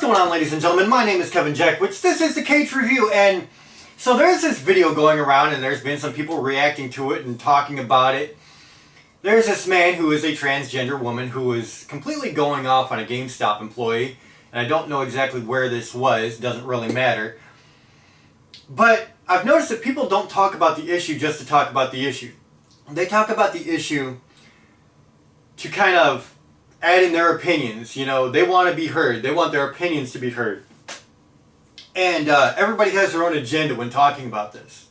going on, ladies and gentlemen? My name is Kevin Jackwitz. This is the Kaged Review, and so there's this video going around, and there's been some people reacting to it and talking about it. There's this man who is a transgender woman who is completely going off on a GameStop employee, and I don't know exactly where this was, doesn't really matter. But I've noticed that people don't talk about the issue just to talk about the issue. They talk about the issue to kind of add in their opinions. You know, they want to be heard. They want their opinions to be heard. And everybody has their own agenda when talking about this.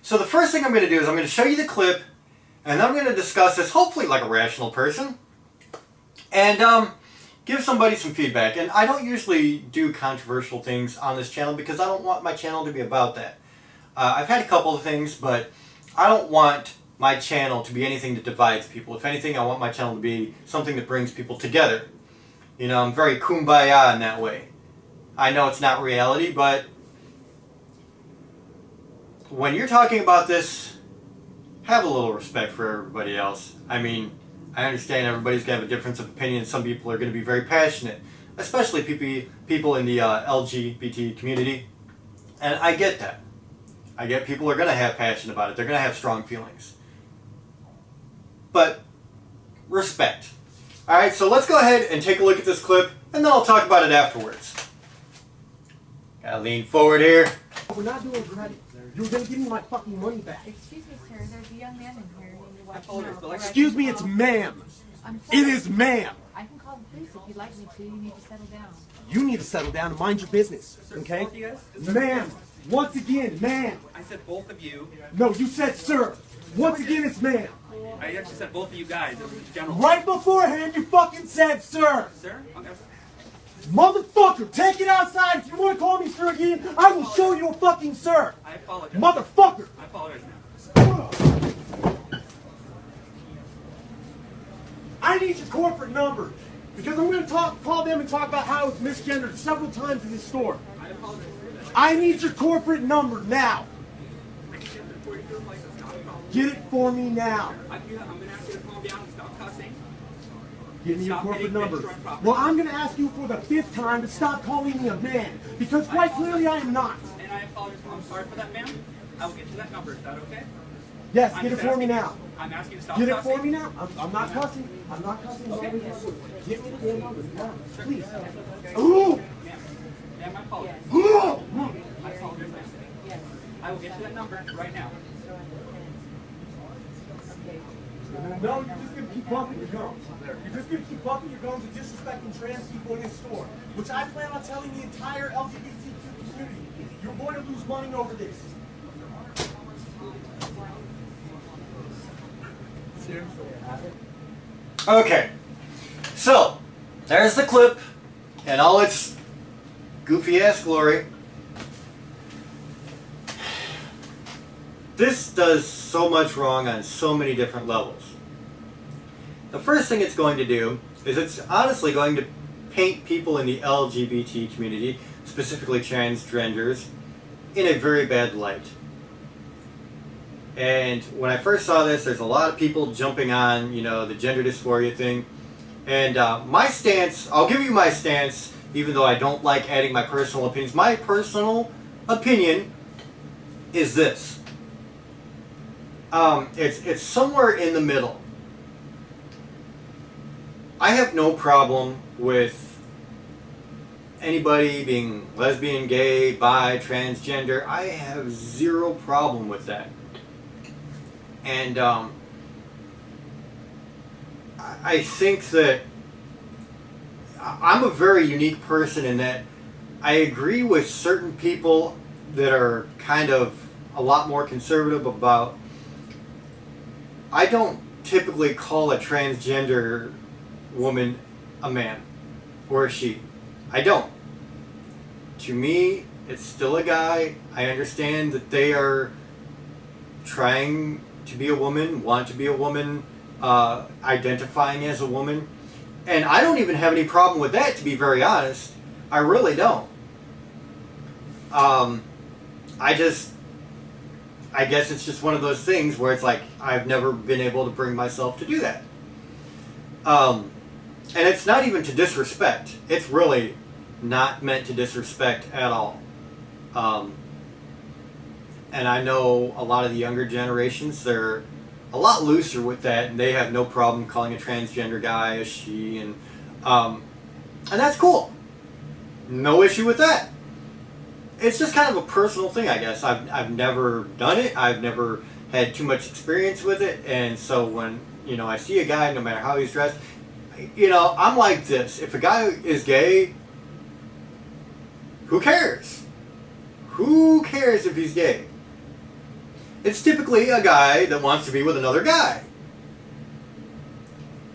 So the first thing I'm going to do is I'm going to show you the clip, and then I'm going to discuss this, hopefully like a rational person, and give somebody some feedback. And I don't usually do controversial things on this channel because I don't want my channel to be about that. I've had a couple of things, but I don't want my channel to be anything that divides people. If anything, I want my channel to be something that brings people together. You know, I'm very kumbaya in that way. I know it's not reality, but when you're talking about this, have a little respect for everybody else. I mean, I understand everybody's going to have a difference of opinion. Some people are going to be very passionate, especially people in the LGBT community. And I get that. I get people are going to have passion about it. They're going to have strong feelings. But respect. Alright, so let's go ahead and take a look at this clip, and then I'll talk about it afterwards. Gotta lean forward here. We're not doing credit. You're gonna give me my fucking money back. Excuse me, sir. There's a young man in here. And you're watching Excuse me, it's ma'am. It is ma'am. I can call the police if you'd like me to. You need to settle down. You need to settle down and mind your business, okay? Ma'am, once again, ma'am. I said both of you. No, you said sir. Once again, it's ma'am. I actually said both of you guys. It was general. Right beforehand, you fucking said sir. Sir? Okay. Motherfucker, take it outside. If you want to call me sir again, I will show you a fucking sir. I apologize. Motherfucker. I apologize now. I need your corporate number because I'm going to call them and talk about how it's misgendered several times in this store. I apologize for that. I need your corporate number now. I can get it before you feel like it's not a problem. Get it for me now. I'm going to ask you to calm down and stop cussing. Give me your Stop corporate hitting number. restaurant property. Well, I'm going to ask you for the 5th time to stop calling me a man because quite clearly I am not. And I apologize. I'm sorry for that, ma'am. I will get you that number. Is that okay? Yes, I'm get it just for me asking now. you- I'm asking you to stop Get it cussing. for me now. I'm not cussing. I'm not cussing. Okay. Give me the damn number now, please. Okay. Ooh! Ma'am, I apologize. Ooh! I apologize, ma'am. I will get you that number right now. No, you're just going to keep bumping your gums. You're just going to keep bumping your gums and disrespecting trans people in this store, which I plan on telling the entire LGBTQ community. You're going to lose money over this. Okay, so there's the clip and all its goofy ass glory. This does so much wrong on so many different levels. The first thing it's going to do is it's honestly going to paint people in the LGBT community, specifically transgenders, in a very bad light. And when I first saw this, there's a lot of people jumping on, you know, the gender dysphoria thing. And my stance, I'll give you my stance, even though I don't like adding my personal opinions. My personal opinion is this. It's somewhere in the middle. I have no problem with anybody being lesbian, gay, bi, transgender. I have zero problem with that. And I think that I'm a very unique person in that I agree with certain people that are kind of a lot more conservative about. I don't typically call a transgender woman a man or a she. I don't. To me, it's still a guy. I understand that they are trying to be a woman, want to be a woman, identifying as a woman. And I don't even have any problem with that, to be very honest. I really don't. I guess it's just one of those things where it's like, I've never been able to bring myself to do that. And it's not even to disrespect. It's really not meant to disrespect at all. And I know a lot of the younger generations, they're a lot looser with that, and they have no problem calling a transgender guy a she, and that's cool. No issue with that. It's just kind of a personal thing, I guess. I've never done it. I've never had too much experience with it, and so when I see a guy, no matter how he's dressed, I'm like this. If a guy is gay, who cares? Who cares if he's gay? It's typically a guy that wants to be with another guy.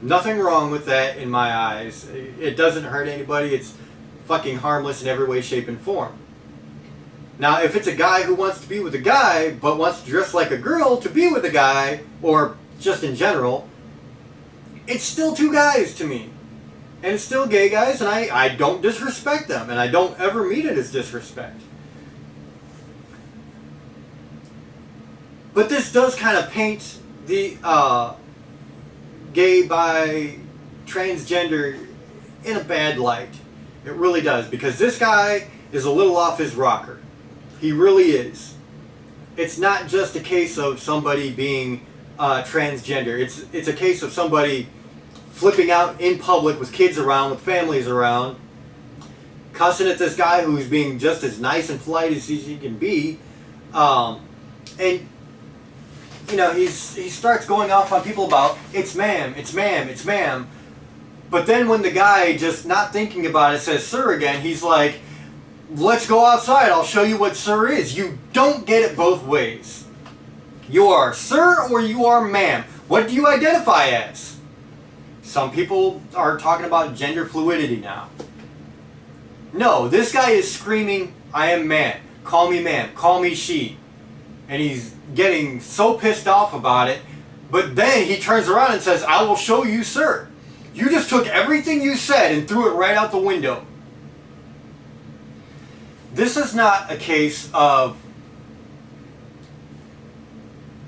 Nothing wrong with that in my eyes. It doesn't hurt anybody. It's fucking harmless in every way, shape, and form. Now, if it's a guy who wants to be with a guy, but wants to dress like a girl to be with a guy, or just in general, it's still two guys to me. And it's still gay guys, and I don't disrespect them, and I don't ever mean it as disrespect. But this does kind of paint the gay, bi, transgender in a bad light. It really does, because this guy is a little off his rocker. He really is. It's not just a case of somebody being transgender. It's a case of somebody flipping out in public with kids around, with families around, cussing at this guy who's being just as nice and polite as he can be, and he starts going off on people about, it's ma'am, it's ma'am, it's ma'am. But then when the guy, just not thinking about it, says sir again, he's like, let's go outside, I'll show you what sir is. You don't get it both ways. You are sir or you are ma'am. What do you identify as? Some people are talking about gender fluidity now. No, this guy is screaming, I am man. Call me ma'am. Call me she. And he's getting so pissed off about it, but then he turns around and says, I will show you, sir. You just took everything you said and threw it right out the window. This is not a case of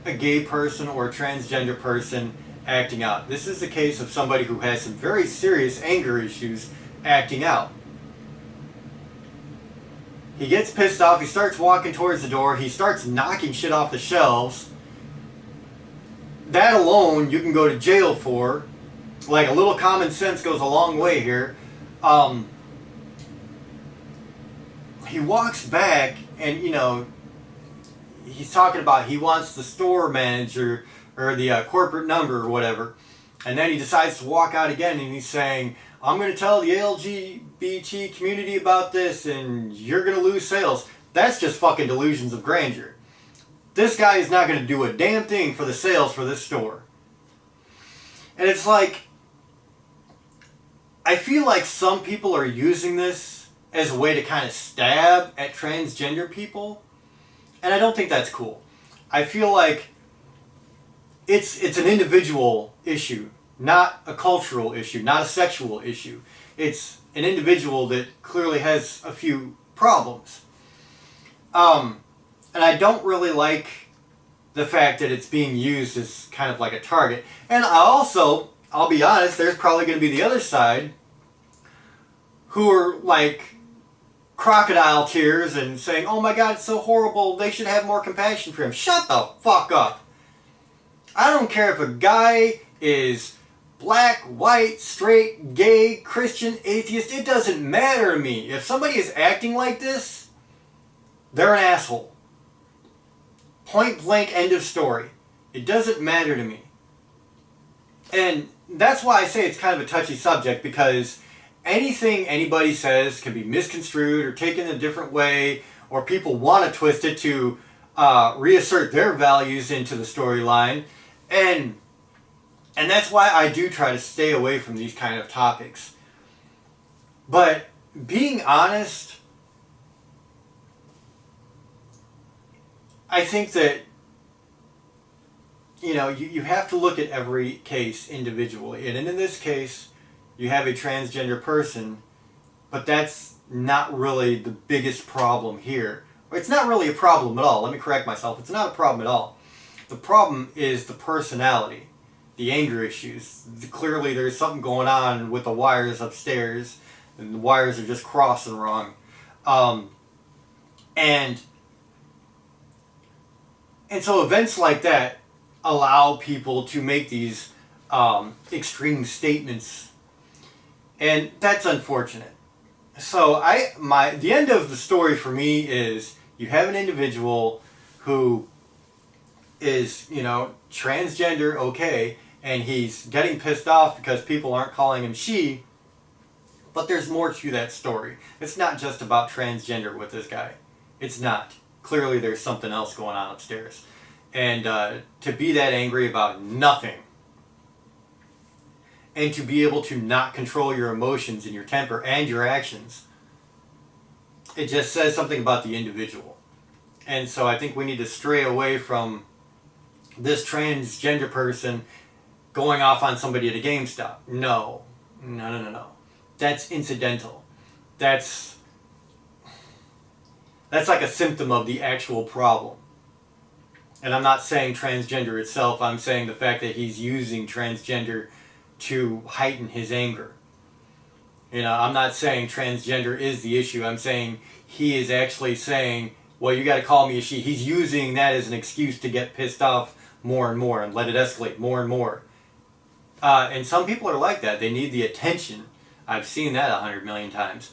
a gay person or a transgender person acting out. This is a case of somebody who has some very serious anger issues acting out. He gets pissed off, he starts walking towards the door, he starts knocking shit off the shelves. That alone you can go to jail for. Like, a little common sense goes a long way here. He walks back and, he's talking about he wants the store manager or the corporate number or whatever. And then he decides to walk out again and he's saying, I'm going to tell the LGBT community about this and you're going to lose sales. That's just fucking delusions of grandeur. This guy is not going to do a damn thing for the sales for this store. And it's like, I feel like some people are using this as a way to kind of stab at transgender people. And I don't think that's cool. I feel like it's an individual issue, not a cultural issue, not a sexual issue. It's an individual that clearly has a few problems. And I don't really like the fact that it's being used as kind of like a target. And I'll be honest, there's probably going to be the other side who are like crocodile tears and saying, oh my God, it's so horrible, they should have more compassion for him. Shut the fuck up. I don't care if a guy is black, white, straight, gay, Christian, atheist, it doesn't matter to me. If somebody is acting like this, they're an asshole. Point blank, end of story. It doesn't matter to me. And that's why I say it's kind of a touchy subject, because anything anybody says can be misconstrued or taken a different way, or people want to twist it to reassert their values into the storyline. And that's why I do try to stay away from these kind of topics. But being honest, I think that, you have to look at every case individually. And in this case, you have a transgender person, but that's not really the biggest problem here. It's not really a problem at all. Let me correct myself. It's not a problem at all. The problem is the personality, the anger issues. Clearly there's something going on with the wires upstairs and the wires are just crossing wrong. And so events like that allow people to make these extreme statements, and that's unfortunate. So the end of the story for me is you have an individual who is, transgender, okay, and he's getting pissed off because people aren't calling him she, but there's more to that story. It's not just about transgender with this guy. It's not. Clearly there's something else going on upstairs. And to be that angry about nothing, and to be able to not control your emotions and your temper and your actions, it just says something about the individual. And so I think we need to stray away from this transgender person going off on somebody at a GameStop. No. That's incidental. That's like a symptom of the actual problem. And I'm not saying transgender itself, I'm saying the fact that he's using transgender to heighten his anger. I'm not saying transgender is the issue. I'm saying he is actually saying, well, you got to call me a she. He's using that as an excuse to get pissed off more and more and let it escalate more and more. And some people are like that. They need the attention. I've seen that 100 million times.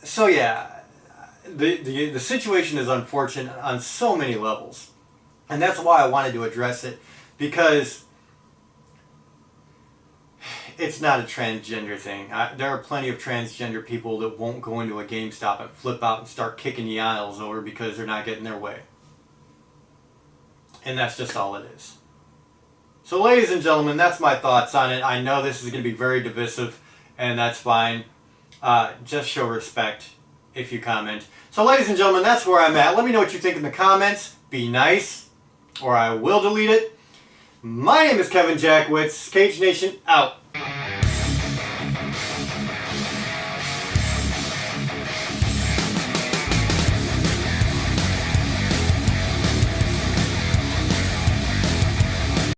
So yeah, the situation is unfortunate on so many levels. And that's why I wanted to address it, because it's not a transgender thing. There are plenty of transgender people that won't go into a GameStop and flip out and start kicking the aisles over because they're not getting their way. And that's just all it is. So ladies and gentlemen, that's my thoughts on it. I know this is going to be very divisive, and that's fine. Just show respect if you comment. So ladies and gentlemen, that's where I'm at. Let me know what you think in the comments. Be nice, or I will delete it. My name is Kevin Jackwitz. Kaged Nation out.